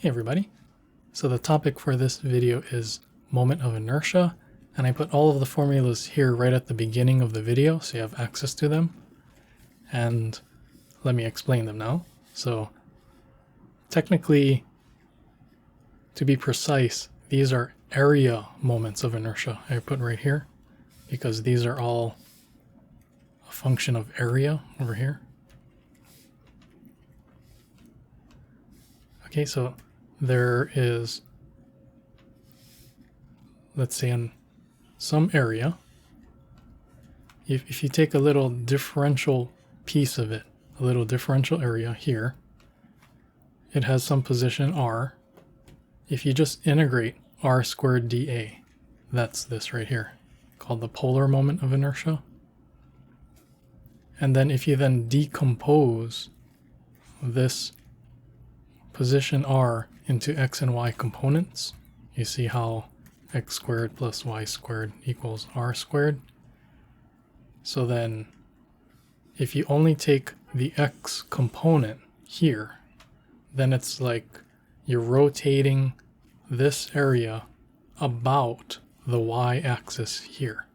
Hey everybody. So the topic for this video is moment of inertia, and I put all of the formulas here right at the beginning of the video so you have access to them. And let me explain them now. So technically, to be precise, these are area moments of inertia I put right here because these are all a function of area over here. Okay, so there is, let's say in some area, if you take a little differential piece of it, a little differential area here, it has some position r. If you just integrate r squared dA, that's this right here, called the polar moment of inertia. And then if you then decompose this position r into x and y components, you see how x squared plus y squared equals r squared. So then if you only take the x component here, then it's like you're rotating this area about the y-axis here.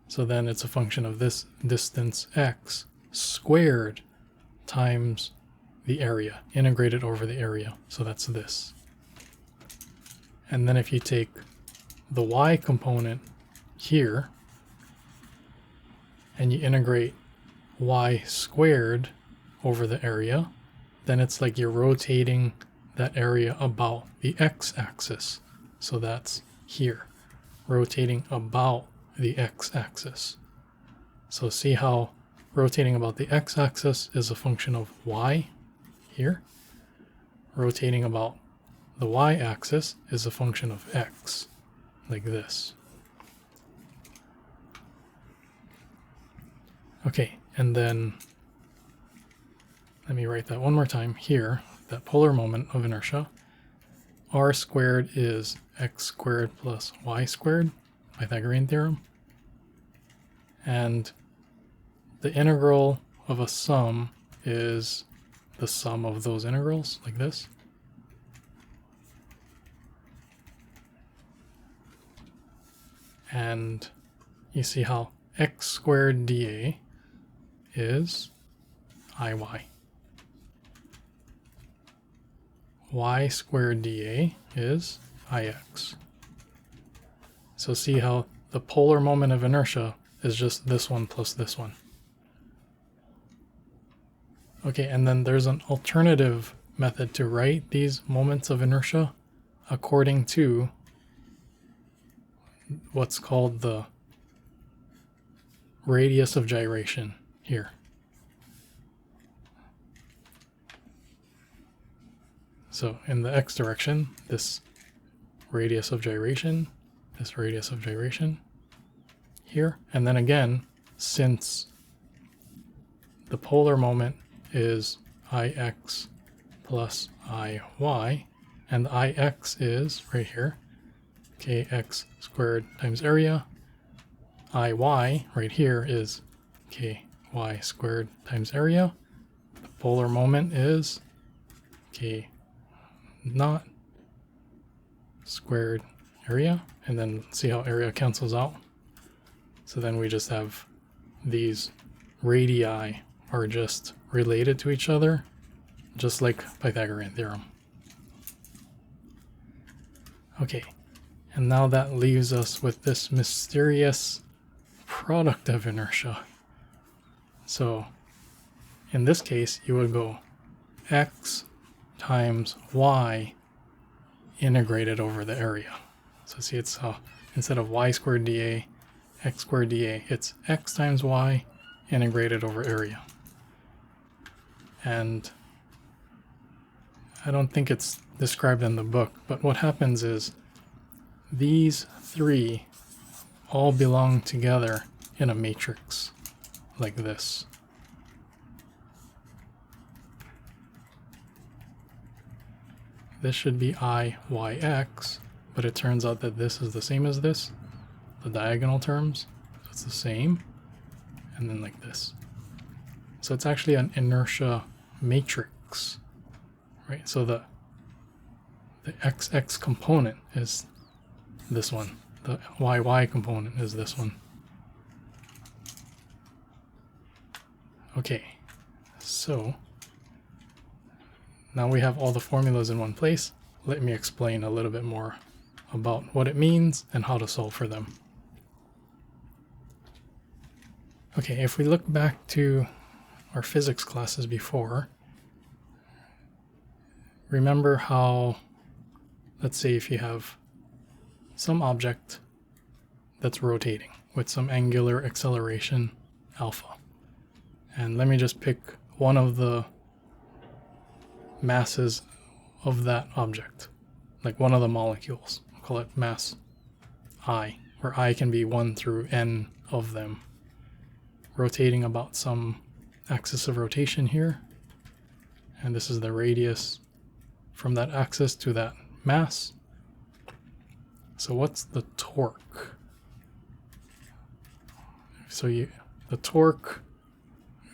So then it's a function of this distance x squared times the area, integrated over the area. So that's this. And then if you take the y component here and you integrate y squared over the area, then it's like you're rotating that area about the x-axis. So that's here, rotating about the x-axis. So see how rotating about the x-axis is a function of y here. Rotating about the y-axis is a function of x, like this. Okay, and then let me write that one more time here, that polar moment of inertia. R squared is x squared plus y squared, Pythagorean theorem. And the integral of a sum is the sum of those integrals, like this. And you see how x squared dA is Iy. Y squared dA is Ix. So see how the polar moment of inertia is just this one plus this one. Okay, and then there's an alternative method to write these moments of inertia according to what's called the radius of gyration here. So in the x direction, this radius of gyration, this radius of gyration here. And then again, since the polar moment is Ix plus Iy, and Ix is right here, kx squared times area. Iy right here is ky squared times area. The polar moment is k naught squared area, and then see how area cancels out. So then we just have these radii are just related to each other, just like Pythagorean theorem. Okay, and now that leaves us with this mysterious product of inertia. So in this case, you would go x times y integrated over the area. So see, it's instead of y squared dA, x squared dA, it's x times y integrated over area. And I don't think it's described in the book, but what happens is these three all belong together in a matrix like this. This should be Iyx, but it turns out that this is the same as this, the diagonal terms. So it's the same, and then like this. So it's actually an inertia matrix, right? So the The XX component is this one. The YY component is this one. Okay, so now we have all the formulas in one place. Let me explain a little bit more about what it means and how to solve for them. Okay, if we look back to our physics classes before, remember how, let's say if you have some object that's rotating with some angular acceleration alpha. And let me just pick one of the masses of that object, like one of the molecules. I'll call it mass I, where I can be 1 through n of them, rotating about some axis of rotation here. And this is the radius from that axis to that mass. So what's the torque? So the torque,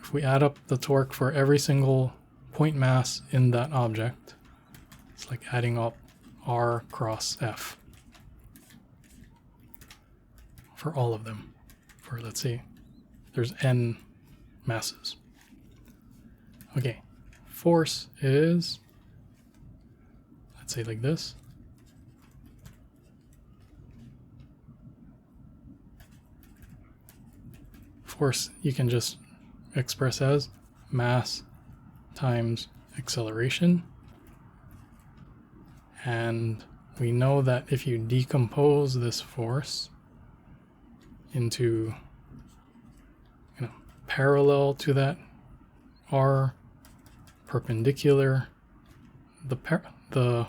if we add up the torque for every single point mass in that object, it's like adding up R cross F for all of them. For, let's see, there's n masses. Okay, force is, let's say like this. Force you can just express as mass times acceleration. And we know that if you decompose this force into, parallel to that R, perpendicular, the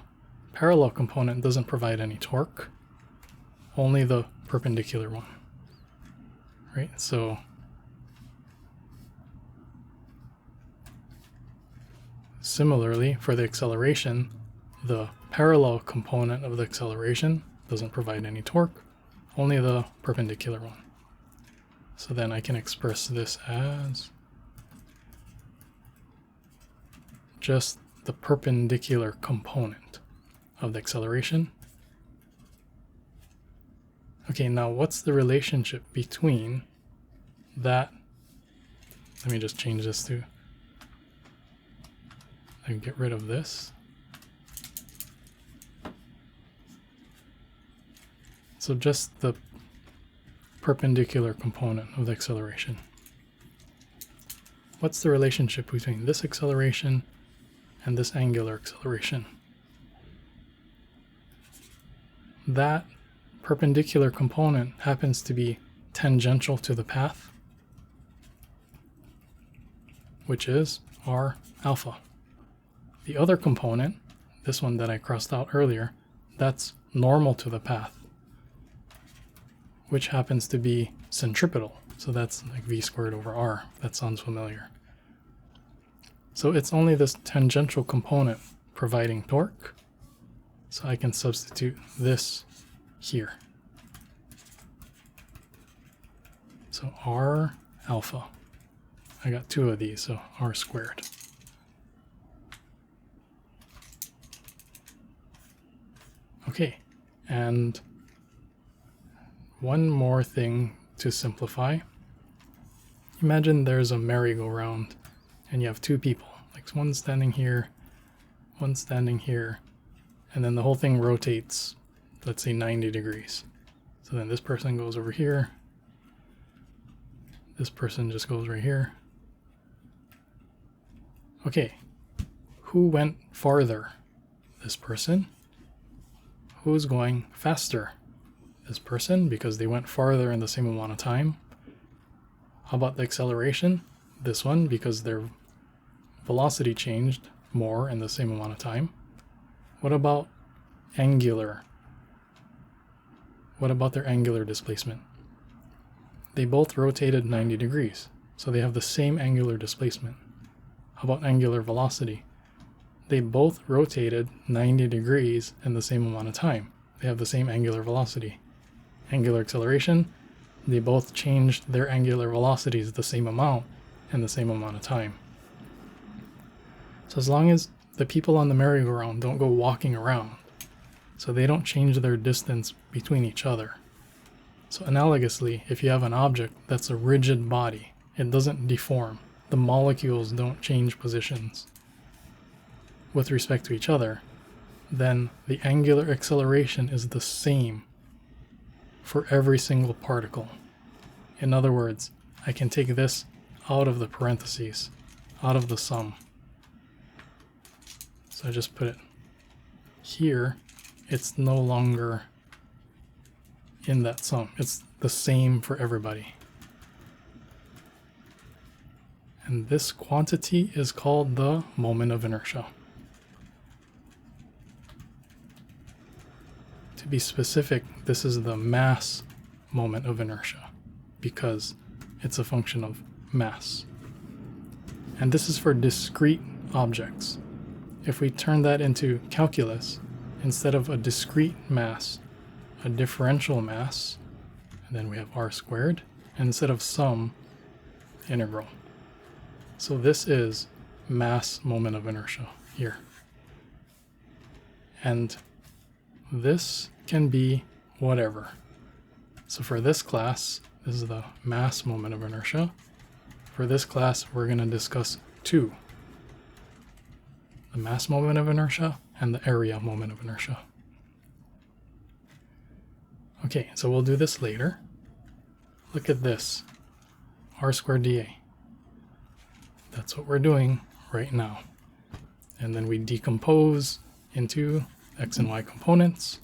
parallel component doesn't provide any torque, only the perpendicular one, right? So similarly, for the acceleration, the parallel component of the acceleration doesn't provide any torque, only the perpendicular one. So then I can express this as just the perpendicular component of the acceleration. Okay, now what's the relationship between that? Let me just change this to, I can get rid of this. So just the perpendicular component of the acceleration. What's the relationship between this acceleration and this angular acceleration? That perpendicular component happens to be tangential to the path, which is R alpha. The other component, this one that I crossed out earlier, that's normal to the path, which happens to be centripetal. So that's like v squared over r. That sounds familiar. So it's only this tangential component providing torque. So I can substitute this here. So r alpha. I got 2 of these, so r squared. Okay, and one more thing to simplify. Imagine there's a merry-go-round and you have 2 people, like one standing here, one standing here, and then the whole thing rotates, let's say 90 degrees. So then this person goes over here, this person just goes right here. Okay, who went farther? This person. Who's going faster? This person, because they went farther in the same amount of time. How about the acceleration? This one, because their velocity changed more in the same amount of time. What about angular? What about their angular displacement? They both rotated 90 degrees, so they have the same angular displacement. How about angular velocity? They both rotated 90 degrees in the same amount of time. They have the same angular velocity. Angular acceleration, they both changed their angular velocities the same amount in the same amount of time. So as long as the people on the merry-go-round don't go walking around, So they don't change their distance between each other. So analogously, if you have an object that's a rigid body, it doesn't deform. The molecules don't change positions with respect to each other, then the angular acceleration is the same for every single particle. In other words, I can take this out of the parentheses, out of the sum. So I just put it here. It's no longer in that sum. It's the same for everybody. And this quantity is called the moment of inertia. To be specific, this is the mass moment of inertia because it's a function of mass. And this is for discrete objects. If we turn that into calculus, instead of a discrete mass, a differential mass, and then we have r squared, and instead of sum, integral. So this is mass moment of inertia here. And this can be whatever. So for this class, this is the mass moment of inertia. For this class, we're going to discuss two: the mass moment of inertia and the area moment of inertia. Okay, so we'll do this later. Look at this, r squared dA. That's what we're doing right now. And then we decompose into x and y components.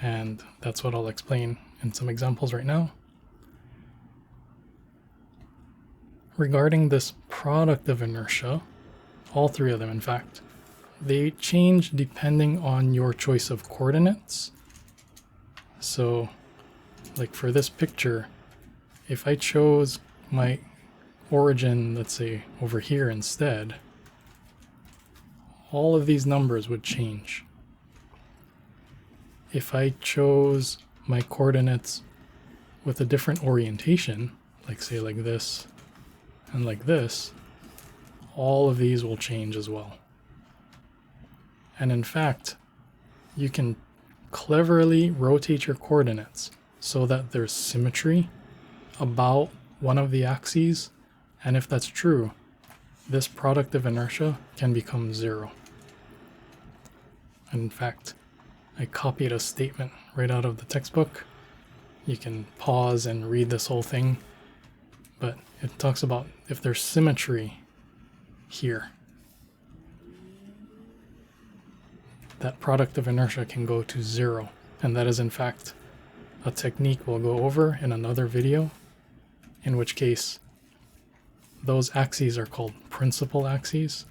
And that's what I'll explain in some examples right now. Regarding this product of inertia, all three of them in fact, they change depending on your choice of coordinates. So like for this picture, if I chose my origin, let's say over here instead, all of these numbers would change. If I chose my coordinates with a different orientation, like say like this and like this, all of these will change as well. And in fact, you can cleverly rotate your coordinates so that there's symmetry about one of the axes. And if that's true, this product of inertia can become zero. And in fact, I copied a statement right out of the textbook. You can pause and read this whole thing, but it talks about if there's symmetry here, that product of inertia can go to zero. And that is in fact a technique we'll go over in another video, in which case those axes are called principal axes.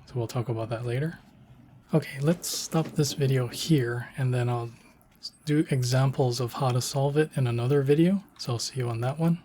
So we'll talk about that later. Okay, let's stop this video here, and then I'll do examples of how to solve it in another video. So I'll see you on that one.